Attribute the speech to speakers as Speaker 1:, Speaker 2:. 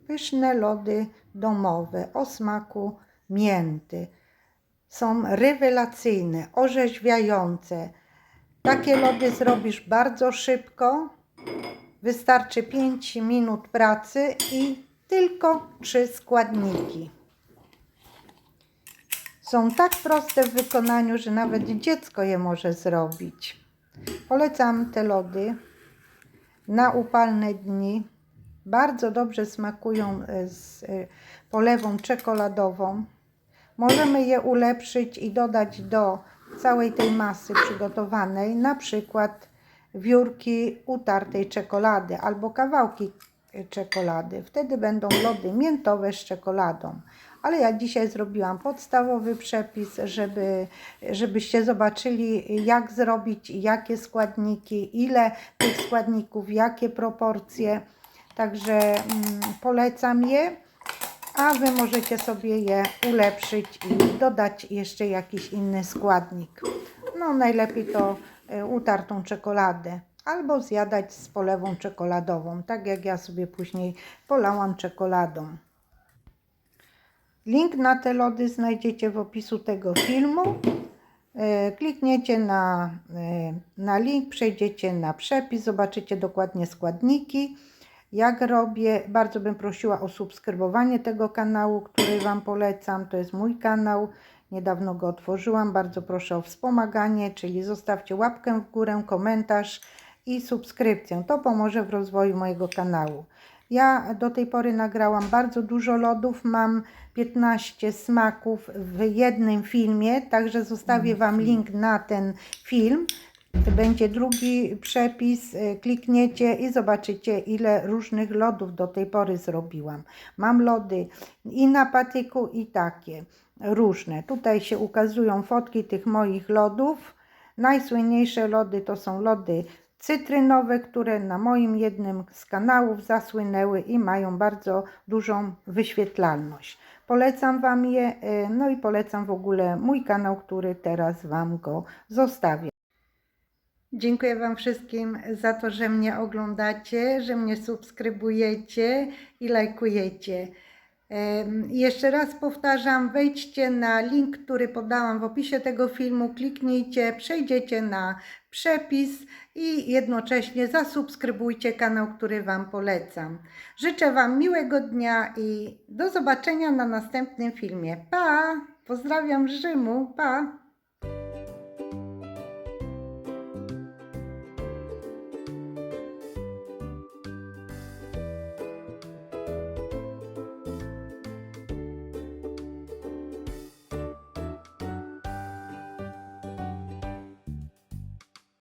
Speaker 1: pyszne lody domowe o smaku mięty. Są rewelacyjne, orzeźwiające. Takie lody zrobisz bardzo szybko. Wystarczy 5 minut pracy i tylko 3 składniki. Są tak proste w wykonaniu, że nawet dziecko je może zrobić. Polecam te lody na upalne dni. Bardzo dobrze smakują z polewą czekoladową. Możemy je ulepszyć i dodać do całej tej masy przygotowanej, na przykład wiórki utartej czekolady albo kawałki czekolady. Wtedy będą lody miętowe z czekoladą. Ale ja dzisiaj zrobiłam podstawowy przepis, żebyście zobaczyli, jak zrobić, jakie składniki, ile tych składników, jakie proporcje. Także polecam je, a Wy możecie sobie je ulepszyć i dodać jeszcze jakiś inny składnik. No najlepiej to utartą czekoladę albo zjadać z polewą czekoladową, tak jak ja sobie później polałam czekoladą. Link na te lody znajdziecie w opisu tego filmu. Klikniecie na link, przejdziecie na przepis, zobaczycie dokładnie składniki, jak robię. Bardzo bym prosiła o subskrybowanie tego kanału, który Wam polecam. To jest mój kanał, niedawno go otworzyłam. Bardzo proszę o wspomaganie, czyli zostawcie łapkę w górę, komentarz i subskrypcję. To pomoże w rozwoju mojego kanału. Ja do tej pory nagrałam bardzo dużo lodów, mam 15 smaków w jednym filmie, także zostawię Wam link na ten film. Będzie drugi przepis, klikniecie i zobaczycie, ile różnych lodów do tej pory zrobiłam. Mam lody i na patyku, i takie różne. Tutaj się ukazują fotki tych moich lodów. Najsłynniejsze lody to są lody cytrynowe, które na moim jednym z kanałów zasłynęły i mają bardzo dużą wyświetlalność. Polecam Wam je, no i polecam w ogóle mój kanał, który teraz Wam go zostawię. Dziękuję Wam wszystkim za to, że mnie oglądacie, że mnie subskrybujecie i lajkujecie. Jeszcze raz powtarzam, wejdźcie na link, który podałam w opisie tego filmu, kliknijcie, przejdziecie na przepis i jednocześnie zasubskrybujcie kanał, który Wam polecam. Życzę Wam miłego dnia i do zobaczenia na następnym filmie. Pa! Pozdrawiam z Rzymu. Pa!